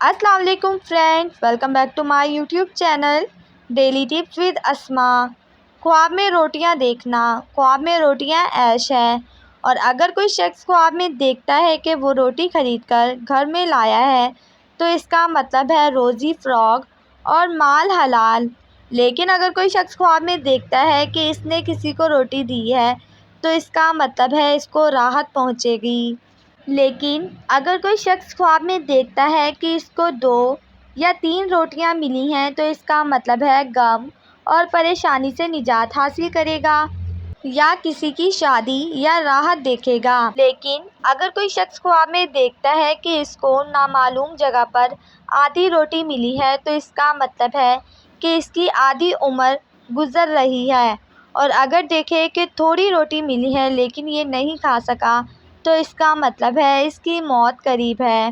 السلام علیکم friends, welcome back to my YouTube channel daily tips with Asma. خواب میں روٹیاں دیکھنا۔ خواب میں روٹیاں عیش ہے، اور اگر کوئی شخص خواب میں دیکھتا ہے کہ وہ روٹی خرید کر گھر میں لایا ہے تو اس کا مطلب ہے روزی فراغ اور مال حلال۔ لیکن اگر کوئی شخص خواب میں دیکھتا ہے کہ اس نے کسی کو روٹی دی ہے تو اس کا مطلب ہے اس کو راحت پہنچے گی۔ لیکن اگر کوئی شخص خواب میں دیکھتا ہے کہ اس کو 2 یا 3 روٹیاں ملی ہیں تو اس کا مطلب ہے غم اور پریشانی سے نجات حاصل کرے گا یا کسی کی شادی یا راحت دیکھے گا۔ لیکن اگر کوئی شخص خواب میں دیکھتا ہے کہ اس کو نامعلوم جگہ پر آدھی روٹی ملی ہے تو اس کا مطلب ہے کہ اس کی آدھی عمر گزر رہی ہے، اور اگر دیکھے کہ تھوڑی روٹی ملی ہے لیکن یہ نہیں کھا سکا تو اس کا مطلب ہے اس کی موت قریب ہے۔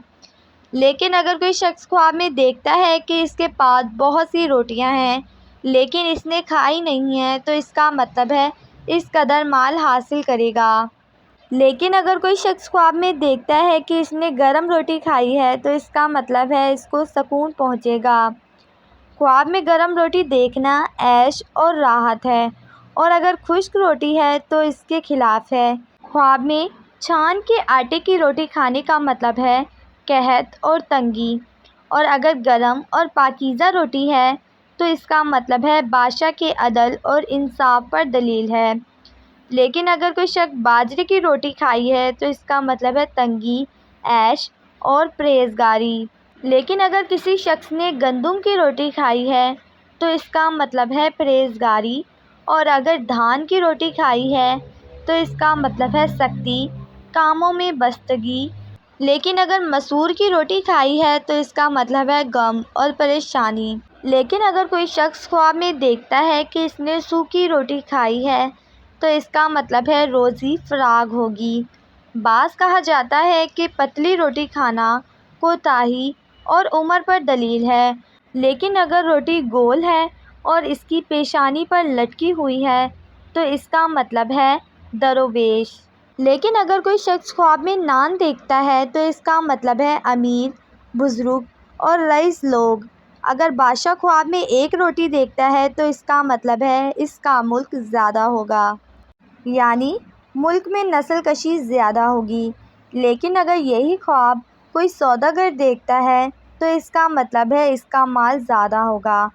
لیکن اگر کوئی شخص خواب میں دیکھتا ہے کہ اس کے پاس بہت سی روٹیاں ہیں لیکن اس نے کھائی نہیں ہیں تو اس کا مطلب ہے اس قدر مال حاصل کرے گا۔ لیکن اگر کوئی شخص خواب میں دیکھتا ہے کہ اس نے گرم روٹی کھائی ہے تو اس کا مطلب ہے اس کو سکون پہنچے گا۔ خواب میں گرم روٹی دیکھنا عیش اور راحت ہے، اور اگر خشک روٹی ہے تو اس کے خلاف ہے۔ خواب میں چھان کے آٹے کی روٹی کھانے کا مطلب ہے قحط اور تنگی، اور اگر گرم اور پاکیزہ روٹی ہے تو اس کا مطلب ہے بادشاہ کے عدل اور انصاف پر دلیل ہے۔ لیکن اگر کوئی شخص باجرے کی روٹی کھائی ہے تو اس کا مطلب ہے تنگی، عیش اور پرہیزگاری۔ لیکن اگر کسی شخص نے گندم کی روٹی کھائی ہے تو اس کا مطلب ہے پرہیزگاری، اور اگر دھان کی روٹی کھائی ہے تو اس کا مطلب ہے سختی، کاموں میں بستگی۔ لیکن اگر مسور کی روٹی کھائی ہے تو اس کا مطلب ہے غم اور پریشانی۔ لیکن اگر کوئی شخص خواب میں دیکھتا ہے کہ اس نے سوکھی روٹی کھائی ہے تو اس کا مطلب ہے روزی فراغ ہوگی۔ بعض کہا جاتا ہے کہ پتلی روٹی کھانا کوتاہی اور عمر پر دلیل ہے، لیکن اگر روٹی گول ہے اور اس کی پیشانی پر لٹکی ہوئی ہے تو اس کا مطلب ہے درویش۔ لیکن اگر کوئی شخص خواب میں نان دیکھتا ہے تو اس کا مطلب ہے امیر، بزرگ اور رئیس لوگ۔ اگر بادشاہ خواب میں ایک روٹی دیکھتا ہے تو اس کا مطلب ہے اس کا ملک زیادہ ہوگا، یعنی ملک میں نسل کشی زیادہ ہوگی۔ لیکن اگر یہی خواب کوئی سوداگر دیکھتا ہے تو اس کا مطلب ہے اس کا مال زیادہ ہوگا۔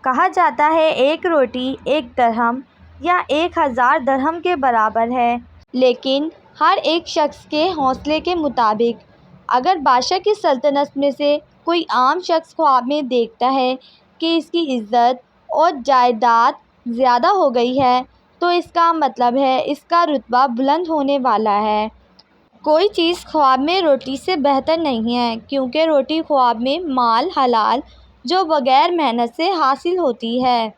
کہا جاتا ہے ایک روٹی 1 درہم یا 1000 درہم کے برابر ہے، لیکن ہر ایک شخص کے حوصلے کے مطابق۔ اگر بادشاہ کی سلطنت میں سے کوئی عام شخص خواب میں دیکھتا ہے کہ اس کی عزت اور جائیداد زیادہ ہو گئی ہے تو اس کا مطلب ہے اس کا رتبہ بلند ہونے والا ہے۔ کوئی چیز خواب میں روٹی سے بہتر نہیں ہے، کیونکہ روٹی خواب میں مال حلال جو بغیر محنت سے حاصل ہوتی ہے۔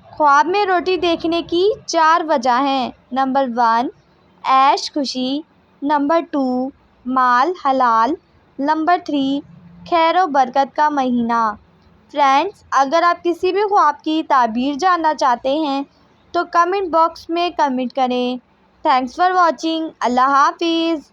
خواب میں روٹی دیکھنے کی 4 وجہ ہیں۔ نمبر 1، عیش خوشی۔ نمبر 2، مال حلال۔ نمبر 3، خیر و برکت کا مہینہ۔ فرینڈز، اگر آپ کسی بھی خواب کی تعبیر جاننا چاہتے ہیں تو کمنٹ باکس میں کمنٹ کریں۔ Thanks for watching. اللہ حافظ۔